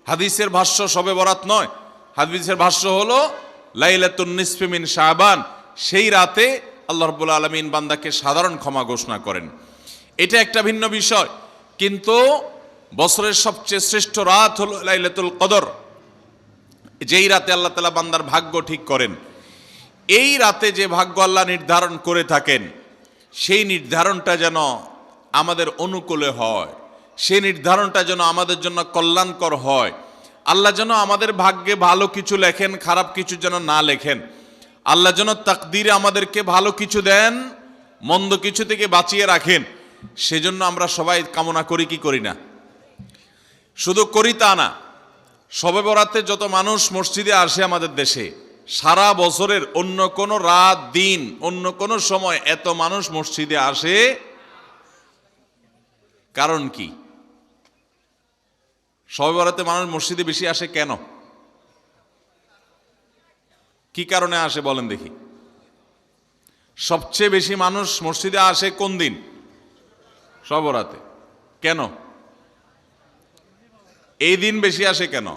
হাদিসের ভাষ্য শবে বরাত নয়, হাদিসের ভাষ্য হলো লাইলাতুন নিসফি মিন শাবান। সেই রাতে আল্লাহ রাব্বুল আলামিন বান্দাকে সাধারণ ক্ষমা ঘোষণা করেন। এটা একটা ভিন্ন বিষয়। কিন্তু বছরের সবচেয়ে শ্রেষ্ঠ রাত হলো লাইলাতুল কদর, যেই রাতে আল্লাহ তাআলা বান্দার ভাগ্য ঠিক করেন। এই রাতে যে ভাগ্য আল্লাহ নির্ধারণ করে থাকেন, সেই নির্ধারণটা যেন আমাদের অনুকূলে হয়, সেই নির্ধারণটা যেন আমাদের জন্য কল্যাণকর হয়। আল্লাহ যেন আমাদের ভাগ্যে ভালো কিছু লেখেন, খারাপ কিছু যেন না লেখেন। আল্লাহ যেন তাকদীরে আমাদেরকে ভালো কিছু দেন, মন্দ কিছু থেকে বাঁচিয়ে রাখেন। সেজন্য আমরা সবাই কামনা করি কি করি না? শুধু করি তা না, শবে বরাতে যত মানুষ মসজিদে আসে আমাদের দেশে, সারা বছরের অন্য কোনো রাত দিন অন্য কোনো সময় এত মানুষ মসজিদে আসে, কারণ কি? শবে বরাতে মানুষ মসজিদে বেশি আসে কেন? কি কারণে আসে বলেন দেখি? সবচেয়ে বেশি মানুষ মসজিদে আসে কোন দিন? শবে বরাতে। কেন এই দিন বেশি আসে কেন?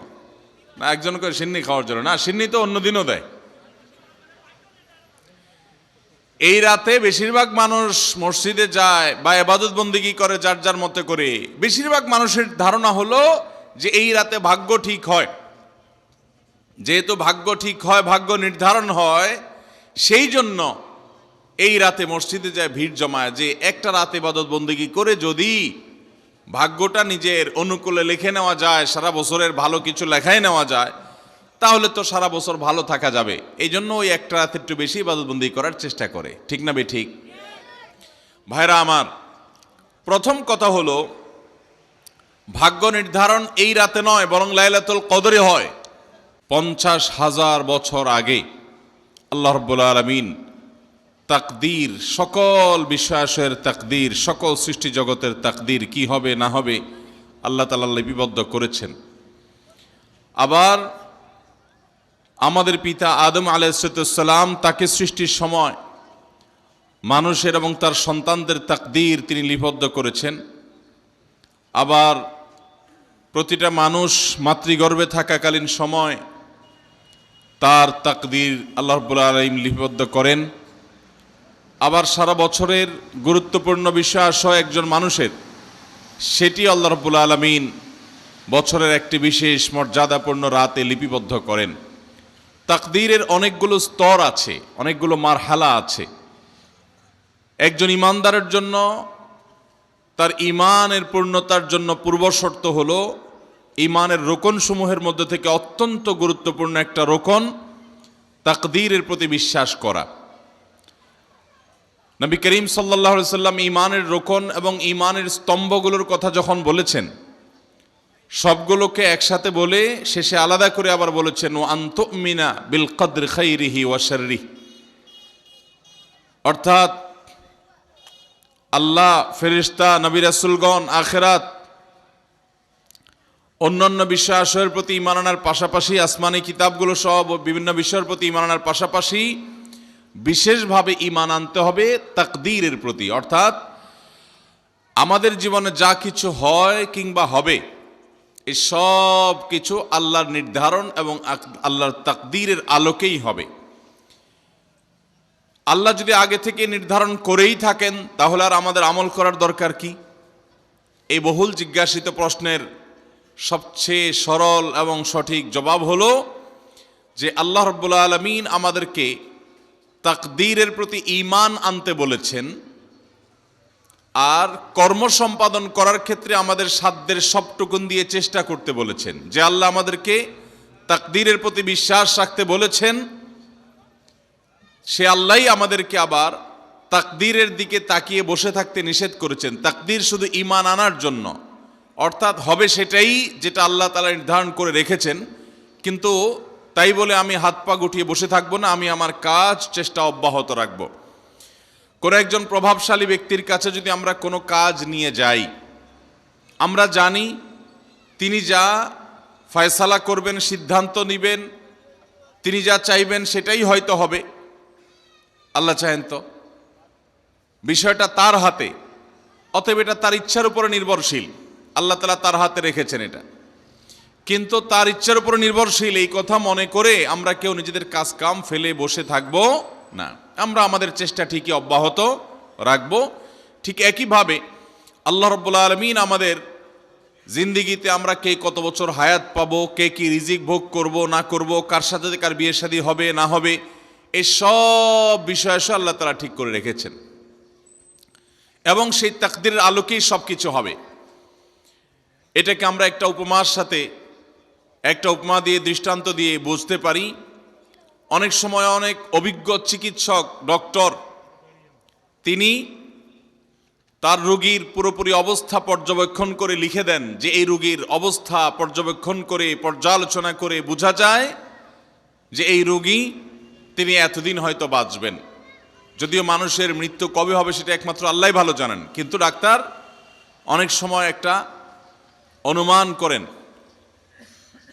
না একজন করে সিন্নি খাওয়ার জন্য? না, সিন্নি তো অন্য দিনও দেয়। এই রাতে বেশিরভাগ মানুষ মসজিদে যায় বা ইবাদত বন্দেগী করে যার যার মতে করে। বেশিরভাগ মানুষের ধারণা হলো যে এই রাতে ভাগ্য ঠিক হয়। যেহেতু ভাগ্য ঠিক হয়, ভাগ্য নির্ধারণ হয়, সেই জন্য এই রাতে মসজিদে যায়, ভিড় জমায়, যে একটা রাতে ইবাদত বন্দেগী করে যদি ভাগ্যটা নিজের অনুকূলে লিখে নেওয়া যায়, সারা বছরের ভালো কিছু লেখায় নেওয়া যায়, তাহলে তো সারা বছর ভালো থাকা যাবে। এই জন্য ওই একটা রাতে একটু বেশি ইবাদতবন্দি করার চেষ্টা করে। ঠিক না ঠিক? ভাইরা আমার, প্রথম কথা হলো ভাগ্য নির্ধারণ এই রাতে নয়, বরং লাইলাতুল কদরে হয়। 50,000 বছর আগে আল্লাহ রাব্বুল আলামিন তাকদীর, সকল বিশ্বাসের তাকদীর, সকল সৃষ্টি জগতের তাকদীর কি হবে না হবে আল্লাহ তাআলা লিপিবদ্ধ করেছেন। আবার আমাদের পিতা আদম আলাইহিস সালাম, তাকে সৃষ্টির সময় মানুষের এবং তার সন্তানদের তাকদীর তিনি লিপিবদ্ধ করেছেন। আবার প্রতিটা মানুষ মাতৃগর্ভে থাকাকালীন সময় তার তাকদীর আল্লাহ রাব্বুল আলামিন লিপিবদ্ধ করেন। আবার সারা বছরের গুরুত্বপূর্ণ বিষয় একজন মানুষের, সেটি আল্লাহ রাব্বুল আলামিন বছরের একটি বিশেষ মর্যাদাপূর্ণ রাতে লিপিবদ্ধ করেন। তাকদীরের অনেকগুলো স্তর আছে, অনেকগুলো মারহালা আছে। একজন ইমানদারের জন্য তার ইমানের পূর্ণতার জন্য পূর্বশর্ত হলো ইমানের রোকনসমূহের মধ্যে থেকে অত্যন্ত গুরুত্বপূর্ণ একটা রোকন তাকদীরের প্রতি বিশ্বাস করা। নবী করিম সাল্লাল্লাহু আলাইহি সাল্লাম ইমানের রোকন এবং ইমানের স্তম্ভগুলোর কথা যখন বলেছেন, সবগুলোকে একসাথে বলে শেষে আলাদা করে আবার বলেছেন ওয়া আন তুমিনা বিল কদরি খাইরিহি ওয়া শাররিহি, অর্থাৎ আল্লাহ, ফেরেশতা, নবী রাসূলগণ, আখিরাত, অন্যান্য বিষয়ের প্রতি ঈমান আনার পাশাপাশি, আসমানি কিতাবগুলো সব বিভিন্ন বিষয়ের প্রতি ঈমান আনার পাশাপাশি বিশেষভাবে ঈমান আনতে হবে তাকদীরের প্রতি। অর্থাৎ আমাদের জীবনে যা কিছু হয় কিংবা হবে, এই সব কিছু আল্লাহর নির্ধারণ এবং আল্লাহর তাকদীরের আলোকেই হবে। আল্লাহ যদি আগে থেকে নির্ধারণ করেই থাকেন, তাহলে আর আমাদের আমল করার দরকার কি? এই বহুল জিজ্ঞাসিত প্রশ্নের সবচেয়ে সরল এবং সঠিক জবাব হলো যে আল্লাহ রাব্বুল আলামিন আমাদেরকে তাকদীরের প্রতি ঈমান আনতে বলেছেন, আর কর্ম সম্পাদন করার ক্ষেত্রে আমাদের সাধ্যের সবটুকুন দিয়ে চেষ্টা করতে বলেছেন। যে আল্লাহ আমাদেরকে তাকদীরের প্রতি বিশ্বাস রাখতে বলেছেন, সে আল্লাহই আমাদেরকে আবার তাকদীরের দিকে তাকিয়ে বসে থাকতে নিষেধ করেছেন। তাকদীর শুধু ঈমান আনার জন্য, অর্থাৎ হবে সেটাই যেটা আল্লাহ তাআলা নির্ধারণ করে রেখেছেন, কিন্তু তাই বলে আমি হাত পা গুটিয়ে বসে থাকবো না, আমি আমার কাজ চেষ্টা অব্যাহত রাখবো। কোনো একজন প্রভাবশালী ব্যক্তির কাছে যদি আমরা কোনো কাজ নিয়ে যাই, আমরা জানি তিনি যা ফয়সালা করবেন, সিদ্ধান্ত নেবেন, তিনি যা চাইবেন সেটাই হয়তো হবে। আল্লাহ চাহেন তো, বিষয়টা তার হাতে, অতএব এটা তার ইচ্ছার উপরে নির্ভরশীল। আল্লাহ তাআলা তার হাতে রেখেছেন এটা। কিন্তু তার ইচ্ছার উপর নির্ভরশীল এই কথা মনে করে আমরা কেউ নিজেদের কাজ কাম ফেলে বসে থাকব না, আমরা আমাদের চেষ্টা ঠিকই অব্যাহত রাখব। ঠিক একইভাবে আল্লাহ রাব্বুল আলামিন আমাদের জিন্দিগিতে আমরা কে কত বছর হায়াত পাবো, কে কি রিজিক ভোগ করব না করব, কার সাথে কার বিয়ে শাদী হবে না হবে, এই সব বিষয় আল্লাহ তাআলা ঠিক করে রেখেছেন এবং সেই তাকদীরের আলোকেই সব কিছু হবে। এটাকে আমরা একটা উপমার সাথে, একটা উপমা দিয়ে, দৃষ্টান্ত দিয়ে বুঝতে পারি। অনেক সময় অনেক অভিজ্ঞ চিকিৎসক, ডক্টর, তিনি তার রোগীর পুরোপুরি অবস্থা পর্যবেক্ষণ করে লিখে দেন যে এই রোগীর অবস্থা পর্যবেক্ষণ করে, পর্যালোচনা করে বোঝা যায় যে এই রোগী তিনি এতদিন হয়তো বাঁচবেন। যদিও মানুষের মৃত্যু কবে হবে সেটা একমাত্র আল্লাহই ভালো জানেন, কিন্তু ডাক্তার অনেক সময় একটা অনুমান করেন।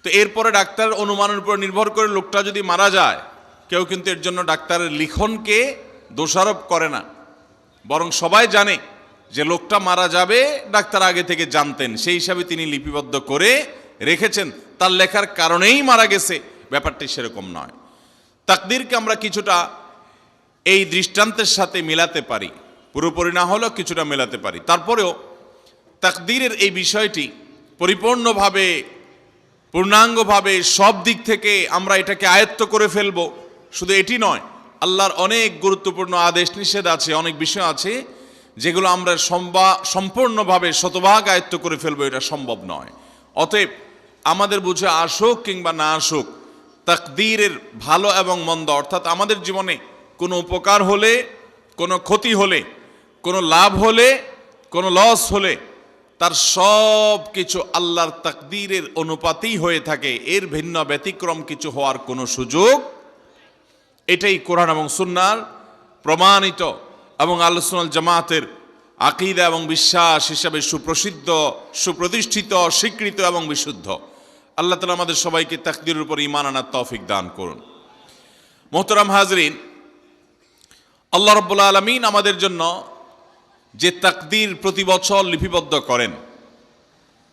তো এরপরে ডাক্তার অনুমানের উপর নির্ভর করে লোকটা যদি মারা যায়, কেউ কিন্তু এর জন্য ডাক্তারের লিখনকে দোষারোপ করে না, বরং সবাই জানে যে লোকটা মারা যাবে, ডাক্তার আগে থেকে জানতেন, সেই হিসাবে তিনি লিপিবদ্ধ করে রেখেছেন, তার লেখার কারণেই মারা গেছে। ব্যাপারটি সেরকম নয়। তাকদীরকে আমরা কিছুটা এই দৃষ্টান্তের সাথে মেলাতে পারি, পুরোপুরি না হলেও কিছুটা মেলাতে পারি। তারপরেও তাকদীরের এই বিষয়টি পরিপূর্ণভাবে, পূর্ণাঙ্গভাবে সব দিক থেকে আমরা এটাকে আয়ত্ত করে ফেলবো শুধু এটি নয়, আল্লাহর অনেক গুরুত্বপূর্ণ আদেশ নিষেধ আছে, অনেক বিষয় আছে যেগুলো আমরা সম্পূর্ণভাবে শতভাগ আয়ত্ত করে ফেলবো, এটা সম্ভব নয়। অতএব আমাদের বুঝে আসুক কিংবা না আসুক, তাকদীরের ভালো এবং মন্দ, অর্থাৎ আমাদের জীবনে কোনো উপকার হলে, কোনো ক্ষতি হলে, কোনো লাভ হলে, কোনো লস হলে, তার সব কিছু আল্লাহর তাকদীরের অনুপাতেই হয়ে থাকে, এর ভিন্ন ব্যতিক্রম কিছু হওয়ার কোনো সুযোগ। এটাই কোরআন এবং সুন্নাহর প্রমাণিত এবং আহলুস সুন্নাহ ওয়াল জামাতের আকীদা এবং বিশ্বাস হিসাবে সুপ্রসিদ্ধ, সুপ্রতিষ্ঠিত, স্বীকৃত এবং বিশুদ্ধ। আল্লাহ তাআলা আমাদের সবাইকে তাকদীরের উপর ঈমান আনার তৌফিক দান করুন। মুহতারাম হাজরিন, আল্লাহ রাব্বুল আলামিন আমাদের জন্য যে তাকদীর প্রতি বছর লিপিবদ্ধ করেন,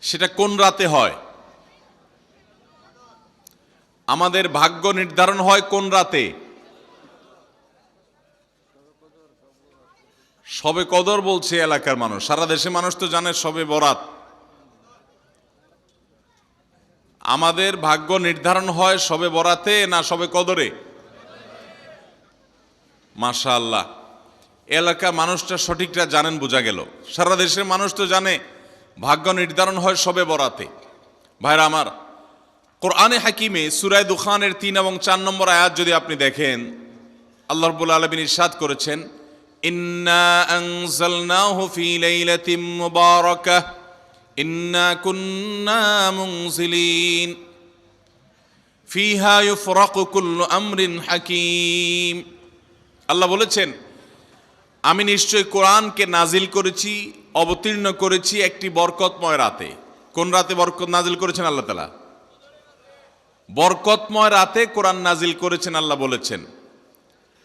সেটা কোন রাতে হয়? আমাদের ভাগ্য নির্ধারণ হয় কোন রাতে? শবে কদর বলছে এলাকার মানুষ, সারা দেশের মানুষ তো জানে শবে বরাত। আমাদের ভাগ্য নির্ধারণ হয় শবে বরাতে না শবে কদরে? মাশাআল্লাহ, এলাকার মানুষটা সঠিকটা জানেন, বোঝা গেল। সারা দেশের মানুষ তো জানে ভাগ্য নির্ধারণ হয় শবে বরাতে। ভাইরা আমার, কোরআনে হাকিমে সূরা দুখানের 3 এবং 4 নম্বর আয়াত যদি আপনি দেখেন, আল্লাহ রাব্বুল আলামিন ইরশাদ করেছেন, ইন্না আনজালনাহু ফি লাইলাতিন মুবারাকাহ ইন্না কুন্না মুনজিলিন ফিহা ইউফরাকু কুল্লু আমরিন হাকিম। আল্লাহ বলেছেন, আমি নিশ্চয় কোরআনকে নাজিল করেছি, অবতীর্ণ করেছি একটি বরকতময় রাতে। কোন রাতে বরকত নাজিল করেছেন আল্লাহ তাআলা? বরকতময় রাতে কোরআন নাজিল করেছেন আল্লাহ বলেছেন।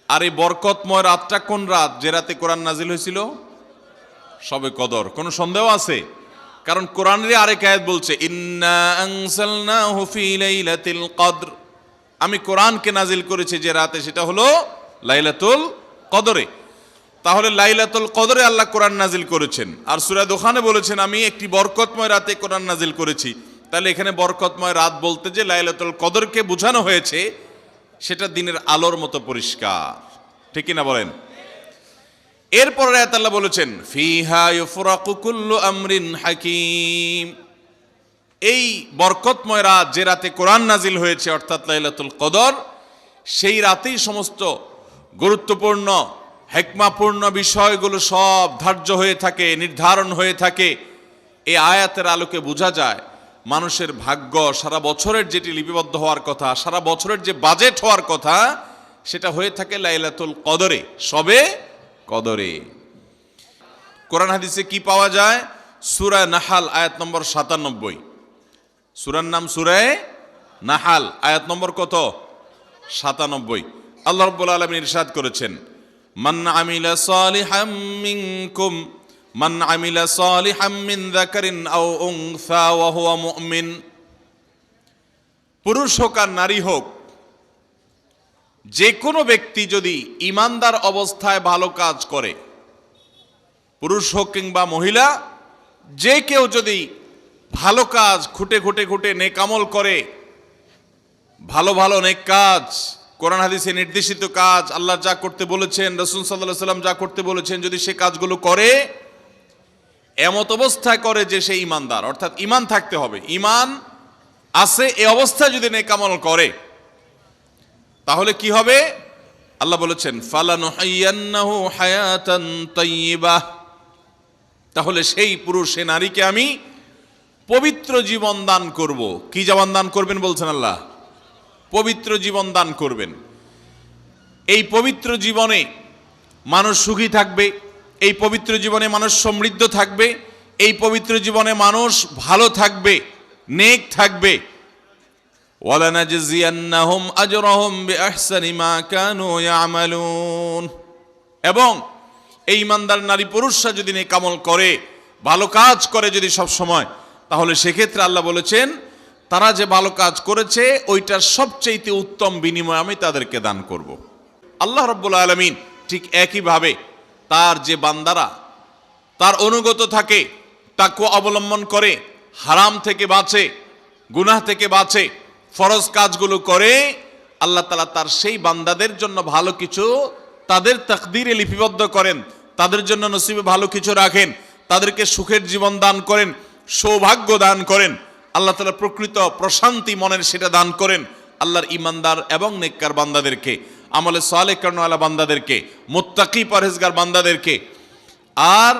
আর এই বরকতময় রাতটা কোন রাত? যে রাতে কোরআন নাজিল হয়েছিল শবে কদর। কোনো সন্দেহ আছে? কারণ কোরআনের আরেক আয়াত বলছে, ইন্না আনজালনাহু ফি লাইলাতিল কদর, আমি কোরআনকে নাজিল করেছি যে রাতে, সেটা হলো লাইলাতুল কদরে। তাহলে লাইলাতুল কদরে আল্লাহ কোরআন নাজিল করেছেন, আর সূরা দুখানে বলেছেন আমি একটি বরকতময় রাতে কোরআন নাজিল করেছি। তাহলে এখানে বরকতময় রাত বলতে যে লাইলাতুল কদরকে বোঝানো হয়েছে, সেটা দিনের আলোর মতো পরিষ্কার, ঠিক কিনা বলেন? এরপরে আয়াত আল্লাহ বলেছেন, ফিহা ইউফরাকু কুল্লু আমরিন হাকিম, এই বরকতময় রাত যে রাতে কোরআন নাজিল হয়েছে অর্থাৎ লাইলাতুল কদর, সেই রাতেই সমস্ত গুরুত্বপূর্ণ হিকমাপূর্ণ বিষয়গুলো সব ধার্য হয়ে থাকে, নির্ধারণ হয়ে থাকে। এই আয়াতের আলোকে বোঝা যায় মানুষের ভাগ্য সারা বছরের যেটি লিপিবদ্ধ হওয়ার কথা, সারা বছরের যে বাজেট হওয়ার কথা, সেটা হয়ে থাকে লাইলাতুল কদরে, শবে কদরে। কোরআন হাদিসে কি পাওয়া যায়? সূরা নাহাল আয়াত নম্বর 97। সূরার নাম সূরা নাহাল, আয়াত নম্বর কত? 97। আল্লাহ রাব্বুল আলামিন ইরশাদ করেছেন, মান আমিলা সালিহাম মিনকুম মান আমিলা সালিহাম মিন যাকারিন আও উনসা ওয়া হুয়া মুমিন পুরুষ হোক আর নারী হোক, যে কোনো ব্যক্তি যদি ইমানদার অবস্থায় ভালো কাজ করে, পুরুষ হোক কিংবা মহিলা, যে কেউ যদি ভালো কাজ খুঁটে খুঁটে খুঁটে নেক আমল করে, ভালো ভালো নেক কাজ, কোরআন হাদিসে নির্দেশিত কাজ, আল্লাহ যা করতে বলেছেন, রাসূল সাল্লাল্লাহু আলাইহি সাল্লাম যা করতে বলেছেন, যদি সে কাজগুলো করে, এমত অবস্থায় করে যে সে ইমানদার, অর্থাৎ ইমান থাকতে হবে, ইমান আছে এই অবস্থায় যদি নেক আমল করে, তাহলে কি হবে? আল্লাহ বলেছেন ফালানুহাইয়ান্নাহু হায়াতান তাইয়্যিবাহ, তাহলে সেই পুরুষ সে নারীকে আমি পবিত্র জীবন দান করব। কি জীবন দান করবেন বলছেন আল্লাহ? পবিত্র জীবন দান করবেন। এই পবিত্র জীবনে মানুষ সুখী থাকবে, এই পবিত্র জীবনে মানুষ সমৃদ্ধ থাকবে, এই পবিত্র জীবনে মানুষ ভালো থাকবে, নেক থাকবে। ওয়ালানাজজিয়ান্নাহুম আজরাহুম বিআহসানি মা কানু ইয়ামালুন, এবং এই ইমানদার নারী পুরুষরা যদি নেক আমল করে, ভালো কাজ করে যদি সব সময়, তাহলে সেক্ষেত্রে আল্লাহ বলেছেন তারা যে ভালো কাজ করেছে ওইটার সবচেয়ে উত্তম বিনিময় আমি তাদেরকে দান করব। আল্লাহ রাব্বুল আলামিন ঠিক একইভাবে তার যে বান্দারা তার অনুগত থাকে, তাকওয়া অবলম্বন করে, হারাম থেকে বাঁচে, গুনাহ থেকে বাঁচে, ফরজ কাজগুলো করে, আল্লাহ তাআলা তার সেই বান্দাদের জন্য ভালো কিছু তাদের তাকদীরে লিপিবদ্ধ করেন, তাদের জন্য নসিবে ভালো কিছু রাখেন, তাদেরকে সুখের জীবন দান করেন, সৌভাগ্য দান করেন, আল্লাহ তাআলা প্রকৃত প্রশান্তি মনের সেটা দান করেন আল্লাহর ইমানদার এবং নেককার বান্দাদেরকে, আমলে সালেহ করনেওয়ালা বান্দাদেরকে, মুত্তাকি পরহেজগার বান্দাদেরকে। আর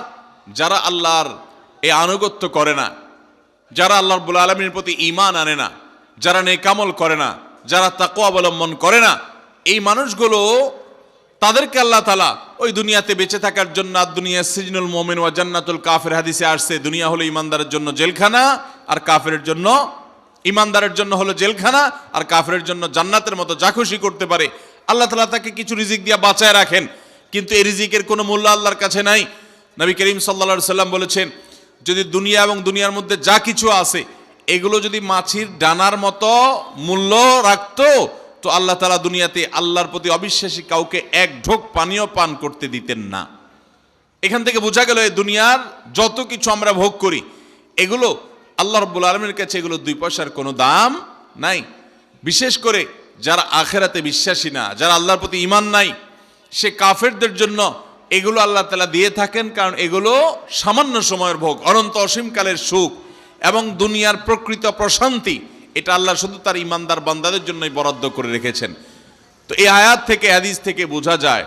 যারা আল্লাহর এই আনুগত্য করে না, যারা আল্লাহ রাব্বুল আলামিনের প্রতি ঈমান আনে না, যারা নেক আমল করে না, যারা তাকওয়া অবলম্বন করে না, এই মানুষগুলো তাদেরকে আল্লাহ তাআলা ওই দুনিয়াতে বেঁচে থাকার জন্য, দুনিয়া সিজনুল মুমিন ওয়া জান্নাতুল কাফির হাদিসে আসছে, দুনিয়া হলো ইমানদারের জন্য জেলখানা আর কাফিরের জন্য, ইমানদারের জন্য হলো জেলখানা আর কাফিরের জন্য জান্নাতের মতো যা খুশি করতে পারে। আল্লাহ তাআলা তাকে কিছু রিজিক দিয়ে বাঁচায় রাখেন, কিন্তু এই রিজিকের কোনো মূল্য আল্লাহর কাছে নাই। নবী করিম সাল্লাল্লাহু আলাইহি সাল্লাম বলেছেন, যদি দুনিয়া এবং দুনিয়ার মধ্যে যা কিছু আছে এগুলো যদি মাছির ডানার মতো মূল্য রাখতো, তো আল্লাহ তাআলা দুনিয়াতে আল্লাহর প্রতি অবিশ্বাসী কাউকে এক ঢোক পানিও পান করতে দিতেন না। এখান থেকে বোঝা গেল এই দুনিয়ার যত কিছু আমরা ভোগ করি এগুলো আল্লাহ রাব্বুল আলামিনের কাছে এগুলো 2 পয়সার কোনো দাম নাই। বিশেষ করে যারা আখিরাতে বিশ্বাসী না, যারা আল্লাহর প্রতি ঈমান নাই, সে কাফেরদের জন্য এগুলো আল্লাহ তাআলা দিয়ে থাকেন, কারণ এগুলো সামান্য সময়ের ভোগ, অনন্ত অসীমকালের সুখ এবং দুনিয়ার প্রকৃত প্রশান্তি, এটা আল্লাহ শুধু তার ইমানদার বান্দাদের জন্যই বরাদ্দ করে রেখেছেন। তো এই আয়াত থেকে, হাদিস থেকে বোঝা যায়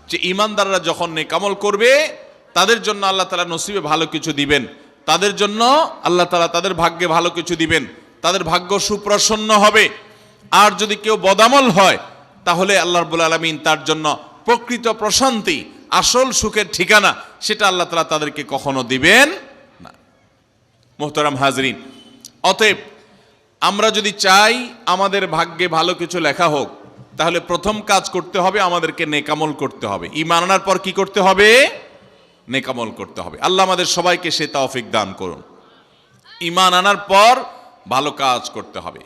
যে ইমানদাররা যখন নেক আমল করবে তাদের জন্য আল্লাহ তাআলা নসিবে ভালো কিছু দিবেন, তাদের জন্য আল্লাহ তাআলা তাদের ভাগ্যে ভালো কিছু দিবেন, তাদের ভাগ্য সুপ্রসন্ন হবে। আর যদি কেউ বদামল হয় তাহলে আল্লাহ রাব্বুল আলামিন তার জন্য প্রকৃত প্রশান্তি, আসল সুখের ঠিকানা, সেটা আল্লাহ তাআলা তাদেরকে কখনো দিবেন না। মুহতারাম হাজরিন, অতএব আমরা যদি চাই আমাদের ভাগ্যে ভালো কিছু লেখা হোক, তাহলে প্রথম কাজ করতে হবে আমাদেরকে নেক আমল করতে হবে। ঈমান আনার পর কি করতে হবে? নেক আমল করতে হবে। আল্লাহ আমাদের সবাইকে সে তৌফিক দান করুন। ঈমান আনার পর ভালো কাজ করতে হবে,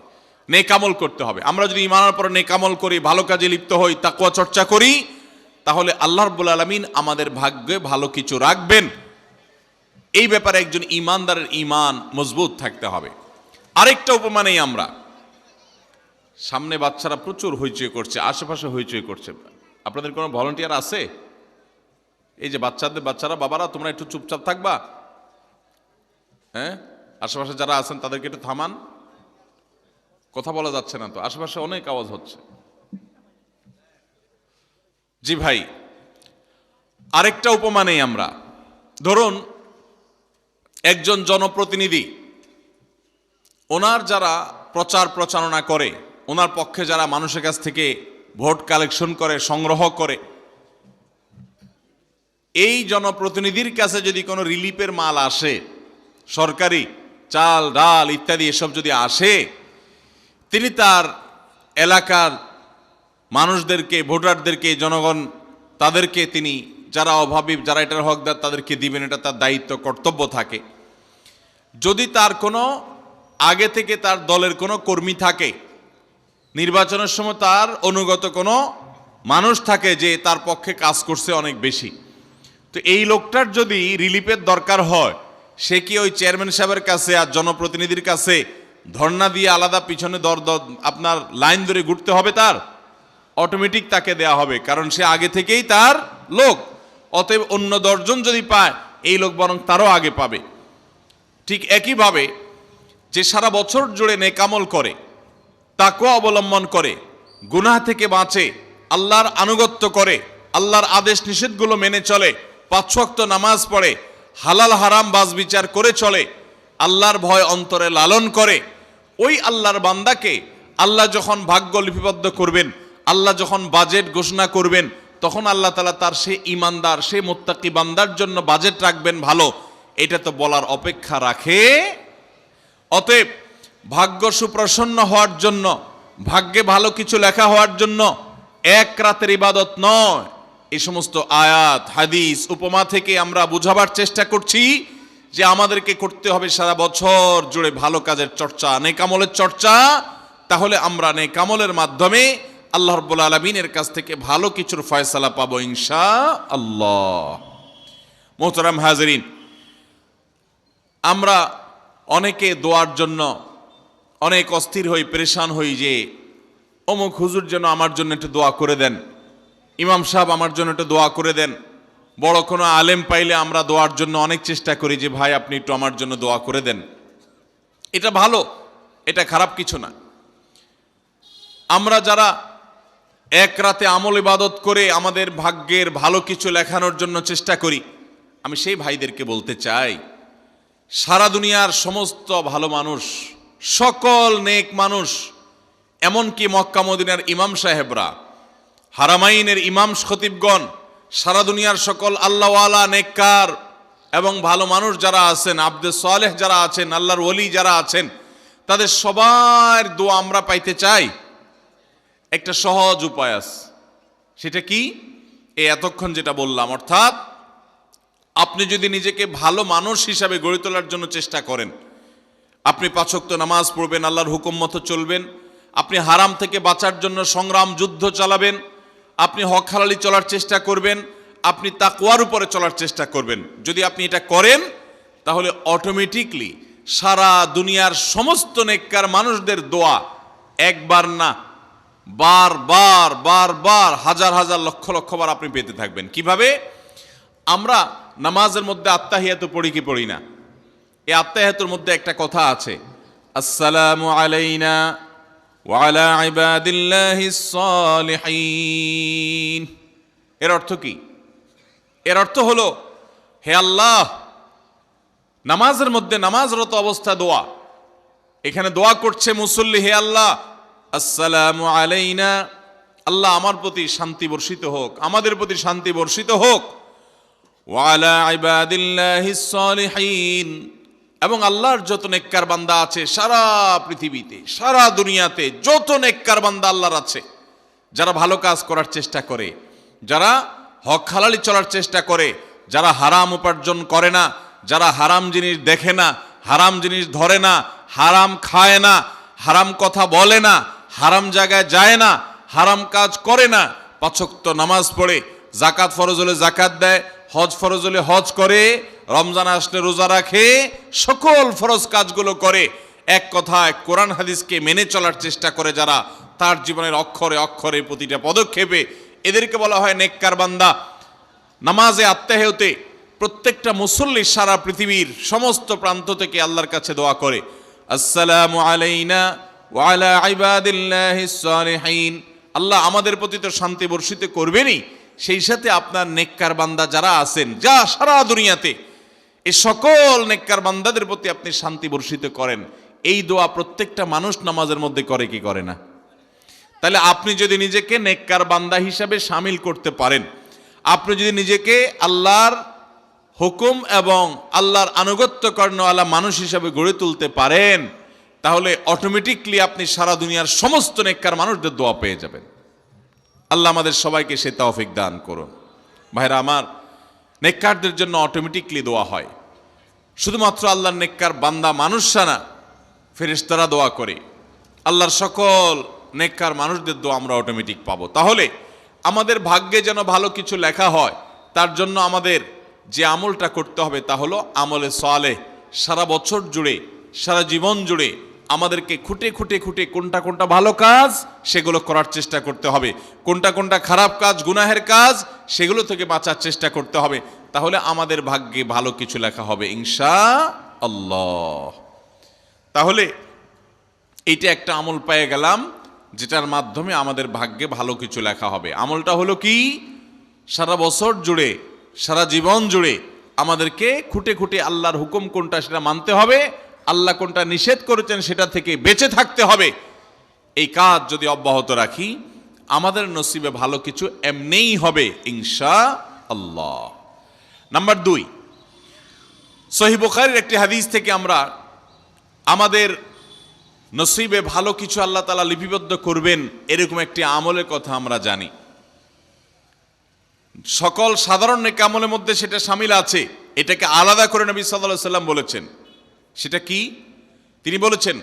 নেক আমল করতে হবে। আমরা যদি ঈমান আনার পর নেক আমল করি, ভালো কাজে লিপ্ত হই, তাকওয়া চর্চা করি, তাহলে আল্লাহ রাব্বুল আলামিন আমাদের ভাগ্যে ভালো কিছু রাখবেন। এই ব্যাপারে একজন ঈমানদারের ঈমান মজবুত থাকতে হবে। আরেকটা উপমা নেই আমরা, সামনে বাচ্চারা প্রচুর হইচই করছে, আশেপাশে হইচই করছে, আপনাদের কোনো ভলান্টিয়ার আছে? এই যে বাচ্চারা, বাবারা তোমরা একটু চুপচাপ থাকবা, হ্যাঁ? আশেপাশে যারা আছেন তাদেরকে একটু থামান, কথা বলা যাচ্ছে না তো, আশেপাশে অনেক আওয়াজ হচ্ছে। জি ভাই, আরেকটা উপমা নেই আমরা। ধরুন একজন জনপ্রতিনিধি, ওনার যারা প্রচার প্রচারণা করে, ওনার পক্ষে যারা মানুষের কাছ থেকে ভোট কালেকশন করে, সংগ্রহ করে, এই জনপ্রতিনিধির কাছে যদি কোনো রিলিফের মাল আসে, সরকারি চাল ডাল ইত্যাদি এসব যদি আসে, তিনি তার এলাকার মানুষদেরকে, ভোটারদেরকে, জনগণ তাদেরকে তিনি, যারা অভাবী, যারা এটার হকদার, তাদেরকে দিবেন, এটা তার দায়িত্ব, কর্তব্য থাকে। যদি তার কোনো আগে থেকে তার দলের কোনো কর্মী থাকে, নির্বাচনের সময় তার অনুগত কোনো মানুষ থাকে যে তার পক্ষে কাজ করছে অনেক বেশি। তো এই লোকটার যদি রিলিফের দরকার হয়, সে কি ওই চেয়ারম্যান সাহেবের কাছে আর জনপ্রতিনিধির কাছে ধর্ণা দিয়ে আলাদা পিছনে আপনার লাইন ধরে ঘুরতে হবে? তার অটোমেটিক তাকে দেয়া হবে, কারণ সে আগে থেকেই তার লোক। অতএব অন্য 10 জন যদি পায়, এই লোক বরং তারও আগে পাবে। ঠিক একইভাবে যে সারা বছর জুড়ে নেকামল করে, তাকওয়া অবলম্বন করে, গুনাহ থেকে বাঁচে, আল্লাহর আনুগত্য করে, আল্লাহর আদেশ নিষেধগুলো মেনে চলে, 5 ওয়াক্ত নামাজ পড়ে, হালাল হারাম বাজ বিচার করে চলে, আল্লাহর ভয় অন্তরে লালন করে, ওই আল্লাহর বান্দাকে আল্লাহ যখন ভাগ্য লিপিবদ্ধ করবেন, আল্লাহ যখন বাজেট ঘোষণা করবেন, তখন আল্লাহ তাআলা তার সে ইমানদার, সে মুত্তাকি বান্দার জন্য বাজেট রাখবেন ভালো, এটা তো বলার অপেক্ষা রাখে। অতএব ভাগ্য সুপ্রসন্ন হওয়ার জন্য, ভাগ্যে ভালো কিছু লেখা হওয়ার জন্য এক রাতের ইবাদত নয়। এই সমস্ত আয়াত হাদিস উপমা থেকে আমরা বুঝাবার চেষ্টা করছি যে আমাদেরকে করতে হবে সারা বছর জুড়ে ভালো কাজের চর্চা, নেকামলের চর্চা। তাহলে আমরা নেকামলের মাধ্যমে আল্লাহ রাব্বুল আলামিনের কাছ থেকে ভালো কিছুর ফয়সালা পাবো ইনশাআল্লাহ। মোহতারাম হাজরিন, আমরা অনেকে দোয়ার জন্য অনেক অস্থির হই, পেরেশান হই যে অমুক হুজুর যেন আমার জন্য একটু দোয়া করে দেন, ইমাম সাহেব আমার জন্য একটু দোয়া করে দেন। বড় কোনো আলেম পাইলে আমরা দোয়ার জন্য অনেক চেষ্টা করি যে ভাই আপনি একটু আমার জন্য দোয়া করে দেন। এটা ভালো, এটা খারাপ কিছু না। আমরা যারা এক রাতে আমল ইবাদত করে আমাদের ভাগ্যের ভালো কিছু লেখানোর জন্য চেষ্টা করি, আমি সেই ভাইদেরকে বলতে চাই, সারা দুনিয়ার সমস্ত ভালো মানুষ, সকল নেক মানুষ, এমনকি মক্কা মদিনার ইমাম সাহেবরা, হারামাইনের ইমাম খতিবগণ, সারা দুনিয়ার সকল আল্লাহওয়ালা নেককার এবং ভালো মানুষ যারা আছেন, আব্দে সালেহ যারা আছেন, আল্লাহর ওলি যারা আছেন, তাদের সবার দোয়া আমরা পাইতে চাই। একটা সহজ উপায় আছে, সেটা কি? এই এতক্ষণ যেটা বললাম, অর্থাৎ আপনি যদি নিজেকে ভালো মানুষ হিসাবে গড়ে তোলার জন্য চেষ্টা করেন, আপনি 5 ওয়াক্ত নামাজ পড়বেন, আল্লাহর হুকুম মতো চলবেন, আপনি হারাম থেকে বাঁচার জন্য সংগ্রাম যুদ্ধ চালাবেন, আপনি হক হালালি চলার চেষ্টা করবেন, আপনি তাকওয়ার উপরে চলার চেষ্টা করবেন। যদি আপনি এটা করেন, তাহলে অটোমেটিকলি সারা দুনিয়ার সমস্ত নেককার মানুষদের দোয়া একবার না, বারবার বারবার হাজার হাজার লক্ষ লক্ষ বার আপনি পেতে থাকবেন। কিভাবে? আমরা নামাজের মধ্যে আত্তাহিয়াত পড়ি কি পড়ি না? এই আত্তাহিয়াতের মধ্যে একটা কথা আছে, আসসালামু আলাইনা ওয়া আলা ইবাদিল্লাহিস সালিহিন। এর অর্থ কি? এর অর্থ হলো, হে আল্লাহ, নামাজের মধ্যে নামাজরত অবস্থা দোয়া, এখানে দোয়া করছে মুসল্লি, হে আল্লাহ আসসালামু আলাইনা, আল্লাহ আমার প্রতি শান্তি বর্ষিত হোক, আমাদের প্রতি শান্তি বর্ষিত হোক, ওয়া আলা ইবাদিল্লাহিস সালিহিন, এবং আল্লাহর যত নেককার বান্দা আছে সারা পৃথিবীতে, সারা দুনিয়াতে যত নেককার বান্দা আল্লাহর আছে, যারা ভালো কাজ করার চেষ্টা করে, যারা হক হালালি চলার চেষ্টা করে, যারা হারাম উপার্জন করে না, যারা হারাম জিনিস দেখে না, হারাম জিনিস ধরে না, হারাম খায় না, হারাম কথা বলে না, হারাম জায়গায় যায় না, হারাম কাজ করে না, 5 ওয়াক্ত নামাজ পড়ে, যাকাত ফরজ হলে যাকাত দেয়, হজ ফরজ হলে হজ করে, রমজান আসলে রোজা রাখে, সকল ফরজ কাজগুলো করে, এক কথায় কোরআন হাদিসকে মেনে চলার চেষ্টা করে যারা, তার জীবনের অক্ষরে অক্ষরে প্রতিটা পদক্ষেপে, এদেরকে বলা হয় নেককার বান্দা। নামাজে আত্তাহিয়াতে প্রত্যেকটা মুসল্লি সারা পৃথিবীর সমস্ত প্রান্ত থেকে আল্লাহর কাছে দোয়া করে, আসসালামু আলাইনা ওয়া আলা ইবাদিল্লাহিস সালিহিন, আল্লাহ আমাদের প্রতি তো শান্তি বর্ষিত করবেনই, সেই সাথে আপনার নেককার বান্দা যারা আছেন, যা সারা দুনিয়াতে, এই সকল নেককার বান্দাদের প্রতি আপনি শান্তি বর্ষিত করেন। এই দোয়া প্রত্যেকটা মানুষ নামাজের মধ্যে করে কি করে না? তাহলে আপনি যদি নিজেকে নেককার বান্দা হিসাবে শামিল করতে পারেন, আপনি যদি নিজেকে আল্লাহর হুকুম এবং আল্লাহর আনুগত্য কর্ণওয়ালা মানুষ হিসাবে গড়ে তুলতে পারেন, তাহলে অটোমেটিকলি আপনি সারা দুনিয়ার সমস্ত নেককার মানুষদের দোয়া পেয়ে যাবেন। আল্লাহ আমাদের সবাইকে সে তৌফিক দান করুন। ভাইরা আমার, নেককারদের জন্য অটোমেটিকলি দোয়া হয়। শুধুমাত্র আল্লাহর নেককার বান্দা মানুষরা না, ফেরেশতারা দোয়া করে। আল্লাহর সকল নেককার মানুষদের দোয়া আমরা অটোমেটিক পাবো। তাহলে আমাদের ভাগ্যে যেন ভালো কিছু লেখা হয়, তার জন্য আমাদের যে আমলটা করতে হবে তা হলো আমলে সালেহ। সারা বছর জুড়ে, সারা জীবন জুড়ে আমাদেরকে খুঁটে খুঁটে খুঁটে কোনটা কোনটা ভালো কাজ সেগুলো করার চেষ্টা করতে হবে, কোনটা কোনটা খারাপ কাজ, গুনাহের কাজ, সেগুলো থেকে বাঁচার চেষ্টা করতে হবে। তাহলে আমাদের ভাগ্যে ভালো কিছু লেখা হবে ইনশাআল্লাহ। তাহলে এইটা একটা আমল পেয়ে গেলাম যেটার মাধ্যমে আমাদের ভাগ্যে ভালো কিছু লেখা হবে। আমলটা হলো কি? সারা বছর জুড়ে, সারা জীবন জুড়ে আমাদেরকে খুঁটে খুঁটে আল্লাহর হুকুম কোনটা সেটা মানতে হবে, আল্লাহ কোনটা নিষেধ করেছেন সেটা থেকে বেঁচে থাকতে হবে। এই কাজ যদি অব্যাহত রাখি আমাদের নসিবে ভালো কিছু এমনিই হবে ইনশাআল্লাহ। নাম্বার 2, সহিহ বুখারীর একটি হাদিস থেকে আমরা আমাদের নসিবে ভালো কিছু আল্লাহ তাআলা লিপিবদ্ধ করবেন এরকম একটি আমলের কথা আমরা জানি। সকল সাধারণ নেক আমলের মধ্যে সেটা শামিল আছে, এটাকে আলাদা করে নবী সাল্লাল্লাহু আলাইহি সাল্লাম বলেছেন। সেটা কি? তিনি বলেছেন,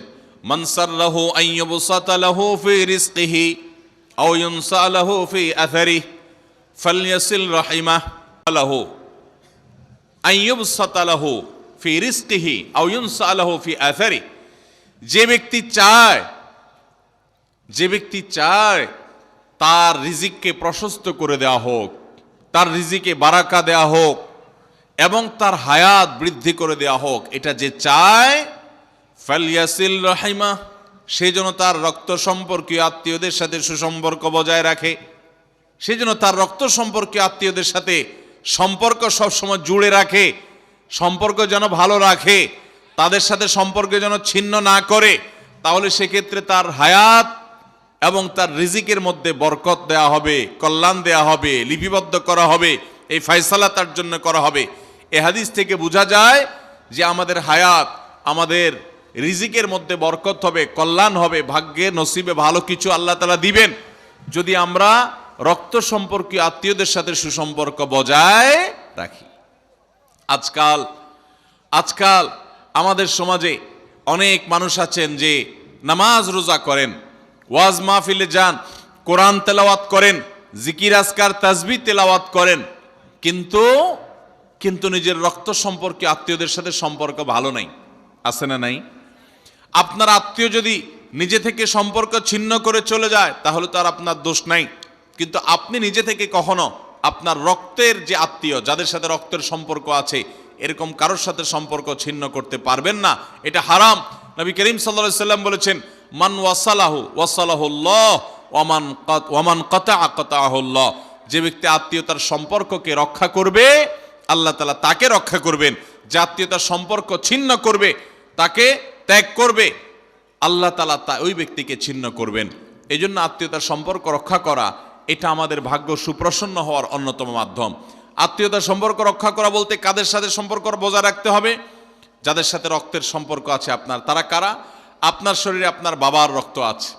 মান সাররাহু আন ইউবসাতা লাহু ফি রিজকিহি আও ইউনসা লাহু ফি আথারিহি ফালইয়াসিল রাহিমাহু লাহু আন ইউবসাতা লাহু ফি রিজকিহি আও ইউনসা লাহু ফি আথারিহি। যে ব্যক্তি চায় তার রিজিককে প্রশস্ত করে দেওয়া হোক, তার রিজিকে বারাকা দেওয়া হোক এবং তার হায়াত বৃদ্ধি করে দেওয়া হোক, এটা যে চায়, ফালইয়াসিল রাহিমা, সে যেন তার রক্ত সম্পর্কীয় আত্মীয়দের সাথে সুসম্পর্ক বজায় রাখে, সে যেন তার রক্ত সম্পর্কীয় আত্মীয়দের সাথে সম্পর্ক সবসময় জুড়ে রাখে, সম্পর্ক যেন ভালো রাখে, তাদের সাথে সম্পর্ক যেন ছিন্ন না করে। তাহলে সেক্ষেত্রে তার হায়াত এবং তার রিজিকের মধ্যে বরকত দেয়া হবে, কল্যাণ দেয়া হবে, লিপিবদ্ধ করা হবে, এই ফয়সালা তার জন্য করা হবে। এই হাদিস থেকে বোঝা যায় যে আমাদের হায়াত, আমাদের রিজিকের মধ্যে বরকত হবে, কল্যাণ হবে, ভাগ্যে নসিবে ভালো কিছু আল্লাহ তাআলা দিবেন যদি আমরা রক্ত সম্পর্কীয় আত্মীয়দের সাথে সুসম্পর্ক বজায় রাখি। আজকাল আমাদের সমাজে অনেক মানুষ আছেন যে নামাজ রোজা করেন, ওয়াজ মাহফিলে যান, কোরআন তেলাওয়াত করেন, জিকির আজকার তাসবিহ তেলাওয়াত করেন, কিন্তু নিজের রক্ত সম্পর্কে আত্মীয়দের সাথে সম্পর্ক ভালো নাই। আছে না নাই? আপনার আত্মীয় যদি নিজে থেকে সম্পর্ক ছিন্ন করে চলে যায় তাহলে তো আর আপনার দোষ নাই, কিন্তু আপনি নিজে থেকে কখনো আপনার রক্তের যে আত্মীয়, যাদের সাথে রক্তের সম্পর্ক আছে, এরকম কারোর সাথে সম্পর্ক ছিন্ন করতে পারবেন না, এটা হারাম। নবী করিম সাল্লাল্লাহু আলাইহি সাল্লাম বলেছেন, মান ওয়াসালাহু ওয়াসালাহুল্লাহ ওয়ামান কাতাআ কাতাআহুল্লাহ। যে ব্যক্তি আত্মীয়তার সম্পর্ককে রক্ষা করবে আল্লাহ তাআলা তাকে রক্ষা করবেন, যে আত্মীয়তার সম্পর্ক ছিন্ন করবে, তাকে ত্যাগ করবে, আল্লাহ তাআলা ওই ব্যক্তিকে ছিন্ন করবেন। এই জন্য আত্মীয়তার সম্পর্ক রক্ষা করা এটা আমাদের ভাগ্য সুপ্রসন্ন হওয়ার অন্যতম মাধ্যম। আত্মীয়তার সম্পর্ক রক্ষা করা বলতে কাদের সাথে সম্পর্ক বজায় রাখতে হবে? যাদের সাথে রক্তের সম্পর্ক আছে আপনার। তারা কারা? আপনার শরীরে আপনার বাবার রক্ত আছে,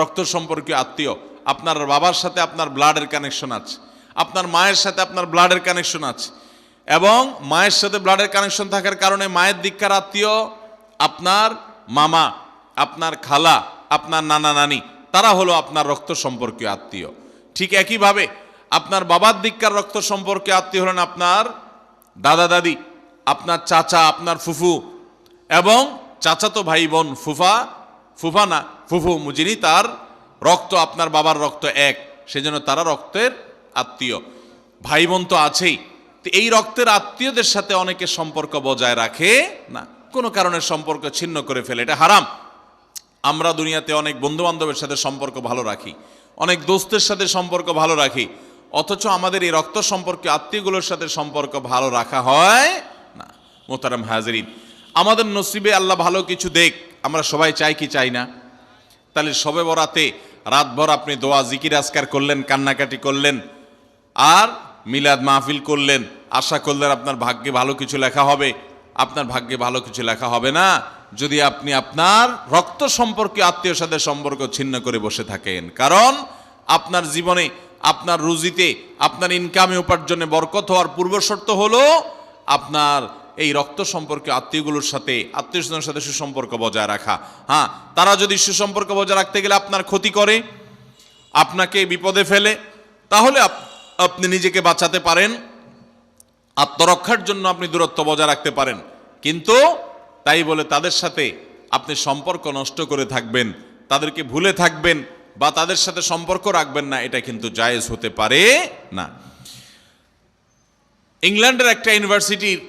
রক্ত সম্পর্কীয় আত্মীয়, আপনার বাবার সাথে আপনার ব্লাডের কানেকশন আছে, আপনার মায়ের সাথে আপনার ব্লাডের কানেকশন আছে, এবং মায়ের সাথে ব্লাডের কানেকশন থাকার কারণে মায়ের দিককার আত্মীয় আপনার মামা, আপনার খালা, আপনার নানা নানি, তারা হলো আপনার রক্ত সম্পর্কীয় আত্মীয়। ঠিক একইভাবে আপনার বাবার দিককার রক্ত সম্পর্কে আত্মীয় হলেন আপনার দাদা দাদি, আপনার চাচা, আপনার ফুফু, এবং চাচাতো ভাই বোন, ফুফা না ফুফু, যিনি তার রক্ত আপনার বাবার রক্ত এক, সেজন্য তারা রক্তের আত্মীয়। ভাই বোন তো আছেই, তো এই রক্তের আত্মীয়দের সাথে অনেকে সম্পর্ক বজায় রাখে না, কোনো কারণে সম্পর্ক ছিন্ন করে ফেলে, এটা হারাম। আমরা দুনিয়াতে অনেক বন্ধু বান্ধবের সাথে সম্পর্ক ভালো রাখি, অনেক দোস্তের সাথে সম্পর্ক ভালো রাখি, অথচ আমাদের এই রক্ত সম্পর্কে আত্মীয়গুলোর সাথে সম্পর্ক ভালো রাখা হয় না। মোহতারাম হাজরিন, আমাদের নসিবে আল্লাহ ভালো কিছু দেখ, আমরা সবাই চাই কি চাই না? তাহলে শবে বরাতে রাতভর আপনি দোয়া জিকির আজকার করলেন, কান্নাকাটি করলেন, আর মিলাদ মাহফিল করলেন, আশা করলেন আপনার ভাগ্যে ভালো কিছু লেখা হবে। আপনার ভাগ্যে ভালো কিছু লেখা হবে না যদি আপনি আপনার রক্ত সম্পর্কে আত্মীয়র সাথে সম্পর্ক ছিন্ন করে বসে থাকেন। কারণ আপনার জীবনে, আপনার রুজিতে, আপনার ইনকামে, উপার্জনে বরকত হওয়ার পূর্ব শর্ত হলো আপনার এই রক্ত সম্পর্কে আত্মীয়গুলোর সাথে, আত্মীয় স্বজনের সাথে সুসম্পর্ক বজায় রাখা। হ্যাঁ, তারা যদি সুসম্পর্ক বজায় রাখতে গেলে আপনার ক্ষতি করে, আপনাকে বিপদে ফেলে, তাহলে আপনি নিজেকে বাঁচাতে পারেন, আত্মরক্ষার জন্য আপনি দূরত্ব বজায় রাখতে পারেন। কিন্তু তাই বলে তাদের সাথে আপনি সম্পর্ক নষ্ট করে থাকবেন, তাদেরকে ভুলে থাকবেন বা তাদের সাথে সম্পর্ক রাখবেন না, এটা কিন্তু জায়েজ হতে পারে না। ইংল্যান্ডের একটা ইউনিভার্সিটির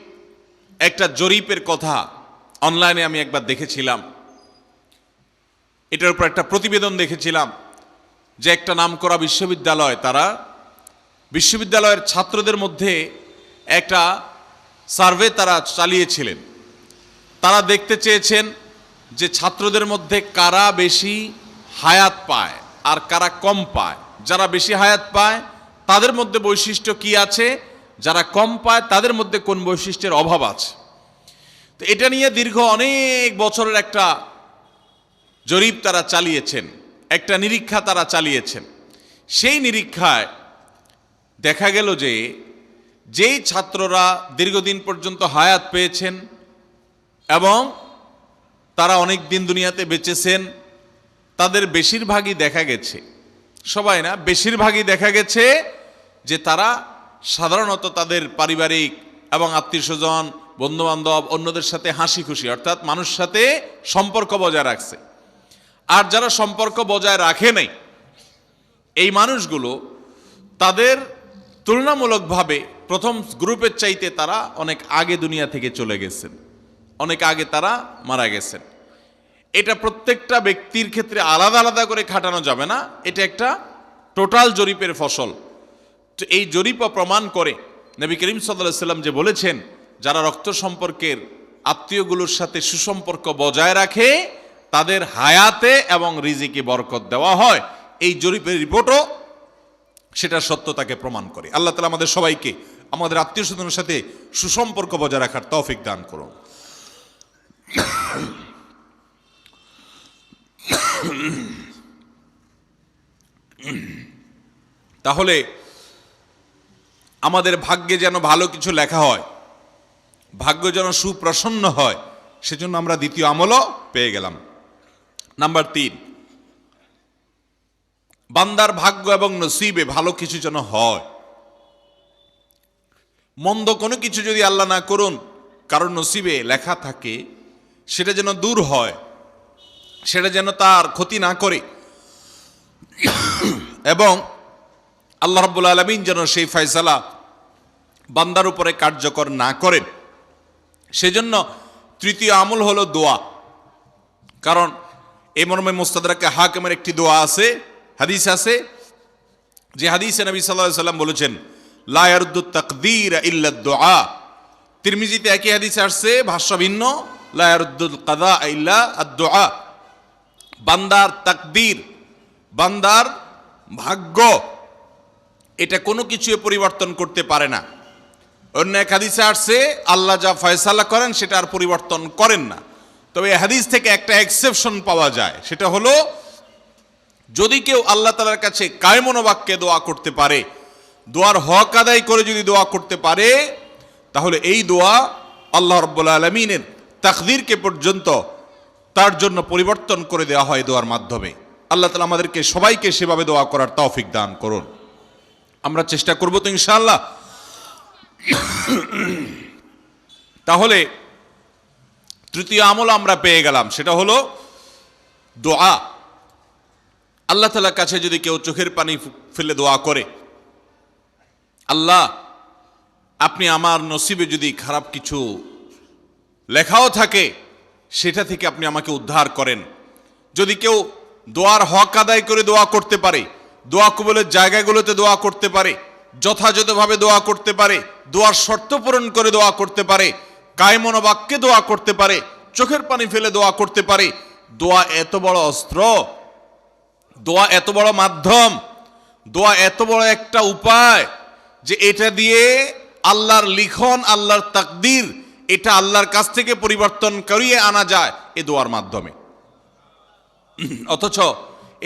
একটা জরিপের কথা অনলাইনে আমি একবার দেখেছিলাম। এটার উপর একটা প্রতিবেদন দেখেছিলাম যে একটা নামকরা বিশ্ববিদ্যালয়, তারা বিশ্ববিদ্যালয়ের ছাত্রদের মধ্যে একটা সার্ভে তারা চালিয়েছিলেন। তারা দেখতে চেয়েছেন যে ছাত্রদের মধ্যে কারা বেশি হায়াত পায় আর কারা কম পায়। যারা বেশি হায়াত পায় তাদের মধ্যে বৈশিষ্ট্য কি আছে, যারা কম পায় তাদের মধ্যে কোন বৈশিষ্ট্যের অভাব আছে। তো এটা নিয়ে দীর্ঘ অনেক বছরের একটা জরিপ তারা চালিয়েছেন, একটা নিরীক্ষা তারা চালিয়েছেন। সেই নিরীক্ষায় দেখা গেল যে যেই ছাত্ররা দীর্ঘদিন পর্যন্ত হায়াত পেয়েছেন এবং তারা অনেক দিন দুনিয়াতে বেঁচেছেন, তাদের বেশিরভাগই দেখা গেছে, সবাই না, বেশিরভাগই দেখা গেছে যে তারা সাধারণত তাদের পারিবারিক এবং আত্মীয় স্বজন, বন্ধুবান্ধব, অন্যদের সাথে হাসি খুশি, অর্থাৎ মানুষের সাথে সম্পর্ক বজায় রাখছে। আর যারা সম্পর্ক বজায় রাখে নাই, এই মানুষগুলো তাদের তুলনামূলকভাবে প্রথম গ্রুপের চাইতে তারা অনেক আগে দুনিয়া থেকে চলে গেছেন, অনেক আগে তারা মারা গেছেন। এটা প্রত্যেকটা ব্যক্তির ক্ষেত্রে আলাদা আলাদা করে খাটানো যাবে না, এটা একটা টোটাল জরিপের ফসল। তো এই জরিপও প্রমাণ করে নবী করিম সাল্লাল্লাহু আলাইহি ওয়াসাল্লাম যে বলেছেন, যারা রক্ত সম্পর্কের আত্মীয়গুলোর সাথে সুসম্পর্ক বজায় রাখে তাদের হায়াতে এবং রিজিকে বরকত দেওয়া হয়। এই জরিপের রিপোর্টও সেটা সত্যতাকে প্রমাণ করে। আল্লাহ তাআলা আমাদের সবাইকে আমাদের আত্মীয় স্বজনের সাথে সুসম্পর্ক বজায় রাখার তৌফিক দান করুন। তাহলে আমাদের ভাগ্যে যেন ভালো কিছু লেখা হয়, ভাগ্য যেন সুপ্রসন্ন হয়, সেজন্য আমরা দ্বিতীয় আমলও পেয়ে গেলাম। নাম্বার 3, বান্দার ভাগ্য এবং নসিবে ভালো কিছু যেন হয়। মন্দ কোনো কিছু যদি আল্লাহ না করুন কারণ নসিবে লেখা থাকে, সেটা যেন দূর হয়, সেটা যেন তার ক্ষতি না করে, এবং আল্লাহ রাব্বুল আলামিন যেন সেই ফয়সালা বান্দার উপরে কার্যকর না করেন। সেজন্য তৃতীয় আমল হলো দোয়া। কারণ এই মর্মে মুস্তাদরাকে হাকিমের একটি দোয়া আছে, হাদিস আছে, যে হাদিসে নবী সাল্লাল্লাহু আলাইহি ওয়াসাল্লাম বলেছেন, লা ইয়ারুদ্দু তাকদীর ইল্লা দুআ। তিরমিজিতে একই হাদিস আসছে, ভাষ্য ভিন্ন, লা ইয়ারুদ্দুল কাদা ইল্লা আদ-দুআ। বান্দার তাকদীর, বান্দার ভাগ্য, এটা কোনো কিছু পরিবর্তন করতে পারে না। অন্য এক হাদিসে আসছে, আল্লাহ যা ফয়সালা করেন সেটা আর পরিবর্তন করেন না। তবে এই হাদিস থেকে একটা এক্সেপশন পাওয়া যায়, সেটা হলো যদি কেউ আল্লাহ তাআলার কাছে কায়মন বাক্যে দোয়া করতে পারে, দোয়ার হক আদায় করে যদি দোয়া করতে পারে, তাহলে এই দোয়া আল্লাহ রাব্বুল আলামিনের তাকদীরকে পর্যন্ত তার জন্য পরিবর্তন করে দেওয়া হয় দোয়ার মাধ্যমে। আল্লাহ তাআলা আমাদেরকে সবাইকে সেভাবে দোয়া করার তৌফিক দান করুন। আমরা চেষ্টা করব তো ইনশাআল্লাহ। তাহলে তৃতীয় আমল আমরা পেয়ে গেলাম, সেটা হলো দোয়া। আল্লাহ তাআলার কাছে যদি কেউ চোখের পানি ফেলে দোয়া করে, আল্লাহ আপনি আমার নসিবে যদি খারাপ কিছু লেখাও থাকে সেটা থেকে আপনি আমাকে উদ্ধার করেন। যদি কেউ দোয়ার হক আদায় করে দোয়া করতে পারে, দোয়া কবুলের জায়গাগুলোতে দোয়া করতে পারে, যথাযথভাবে দোয়া করতে পারে, দোয়ার শর্ত পূরণ করে দোয়া করতে পারে, কায়মন বাক্যে দোয়া করতে পারে, চোখের পানি ফেলে দোয়া করতে পারে, দোয়া এত বড় অস্ত্র, দোয়া এত বড় মাধ্যম, দোয়া এত বড় একটা উপায় যে এটা দিয়ে আল্লাহর লিখন, আল্লাহর তাকদীর, এটা আল্লাহর কাছ থেকে পরিবর্তন করিয়ে আনা যায় এই দোয়ার মাধ্যমে। অথচ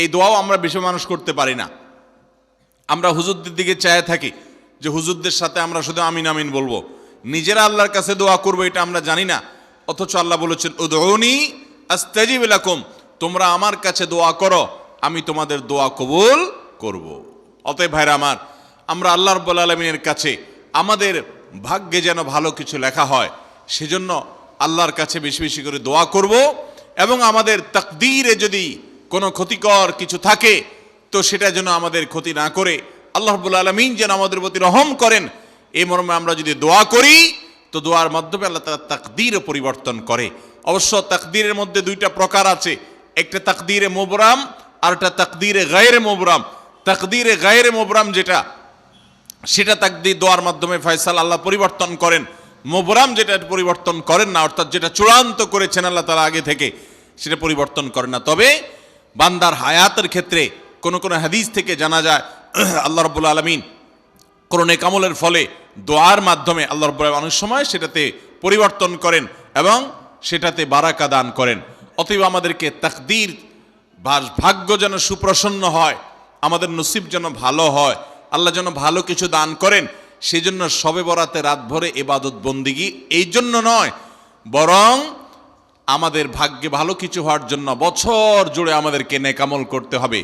এই দোয়াও আমরা বেশি মানুষ করতে পারি না। আমরা হুজুরদের দিকে চায় থাকি যে হুজুরদের সাথে আমরা শুধু আমিন আমিন বলবো, নিজেরা আল্লাহর কাছে দোয়া করব এটা আমরা জানি না, অথচ আল্লাহ বলেছেন উদউনি আস্তাজিব লাকুম, তোমরা আমার কাছে দোয়া করো, আমি তোমাদের দোয়া কবুল করব। অতএব ভাইরা আমার, আমরা আল্লাহ রাব্বুল আলামিনের কাছে আমাদের ভাগ্যে যেন ভালো কিছু লেখা হয়, সেজন্য আল্লাহর কাছে বেশি বেশি করে দোয়া করব। এবং আমাদের তাকদীরে যদি কোনো ক্ষতিকর কিছু থাকে তো সেটা যেন আমাদের ক্ষতি না করে আল্লাহ রাব্বুল আলামিন যেন আমাদের প্রতি রহম করেন, এই মর্মে আমরা যদি দোয়া করি তো দোয়ার মাধ্যমে আল্লাহ তাআলা তাকদীরও পরিবর্তন করে। অবশ্য তাকদীরের মধ্যে দুইটা প্রকার আছে, একটা তাকদীরে মুবরাম আর একটা তাকদীরে গায়রে মুবরাম। তাকদীরে গায়রে মুবরাম যেটা, সেটা তাকদীর দোয়ার মাধ্যমে ফয়সালা আল্লাহ পরিবর্তন করেন। মুবরাম যেটা পরিবর্তন করেন না, অর্থাৎ যেটা চূড়ান্ত করেছেন আল্লাহ তাআলা আগে থেকে, সেটা পরিবর্তন করেন না। তবে বান্দার হায়াতের ক্ষেত্রে কোন কোন হাদিস থেকে জানা যায় আল্লাহ রাব্বুল আলামিন কোন নেক আমলের ফলে দোয়ার মাধ্যমে আল্লাহ রাব্বুল আলামিন অনেক সময় সেটাতে পরিবর্তন করেন এবং সেটাতে বারাকা দান করেন। অতএব আমাদেরকে তাকদীর ভাগ্য যেন সুপ্রসন্ন হয়, আমাদের নসিব যেন ভালো হয়, আল্লাহ যেন ভালো কিছু দান করেন, সেই জন্য শবে বরাতে রাত ভরে ইবাদত বন্দিগি এই জন্য নয়, বরং আমাদের ভাগ্যে ভালো কিছু হওয়ার জন্য বছর জুড়ে আমাদেরকে নেক আমল করতে হবে।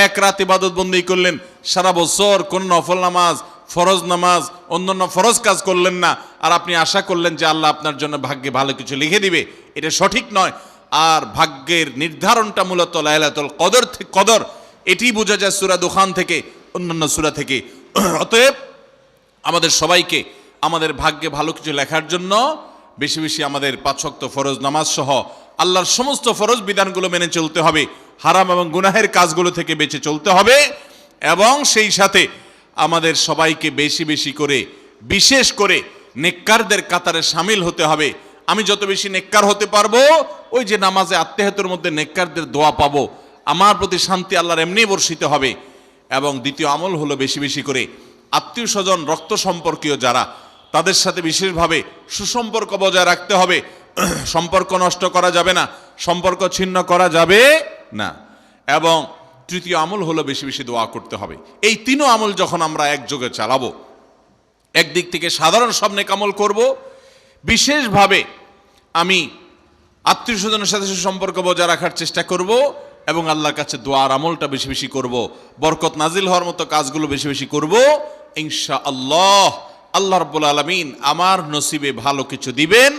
এক রাত ইবাদত বন্দি করলেন, সারা বছর কোন নফল নামাজ, ফরজ নামাজ, অন্যান্য ফরজ কাজ করলেন না, আর আপনি আশা করলেন যে আল্লাহ আপনার জন্য ভাগ্যে ভালো কিছু লিখে দিবে, এটা সঠিক নয়। আর ভাগ্যের নির্ধারণটা মূলত লাইলাতুল কদর, এটি বোঝা যায় সূরা দুখান থেকে, অন্যান্য সূরা থেকে। অতএব আমাদের সবাইকে আমাদের ভাগ্যে ভালো কিছু লেখার জন্য বেশি বেশি আমাদের 5 ওয়াক্ত ফরজ নামাজ সহ আল্লাহর সমস্ত ফরজ বিধানগুলো মেনে চলতে হবে, হারাম এবং গুনাহের কাজগুলো থেকে বেঁচে চলতে হবে, এবং সেই সাথে আমাদের সবাইকে বেশি বেশি করে বিশেষ করে নেককারদের কাতারে শামিল হতে হবে। আমি যত বেশি নেককার হতে পারবো, ওই যে নামাজে আত্মেহাতের মধ্যে নেককারদের দোয়া পাবো, আমার প্রতি শান্তি আল্লাহর এমনি বর্ষিত হবে। এবং দ্বিতীয় আমল হলো বেশি বেশি করে আত্মীয় স্বজন, রক্ত সম্পর্কীয় যারা, তাদের সাথে বিশেষভাবে সুসম্পর্ক বজায় রাখতে হবে। সম্পর্ক নষ্ট করা যাবে না, সম্পর্ক ছিন্ন করা যাবে না। এবং তৃতীয় আমল হলো বেশি বেশি দোয়া করতে হবে। এই তিনও আমল যখন আমরা একযোগে চালাবো, একদিক থেকে সাধারণ সব নেক আমল করব, বিশেষভাবে আমি আত্মীয় স্বজনের সাথে সুসম্পর্ক বজায় রাখার চেষ্টা করব, এবং আল্লাহর কাছে দোয়ার আমলটা বেশি বেশি করব, বরকত নাজিল হওয়ার মতো কাজগুলো বেশি বেশি করব, ইনশাআল্লাহ আল্লাহ রাব্বুল আলামিন আমার নসিবে ভালো কিছু দিবেন।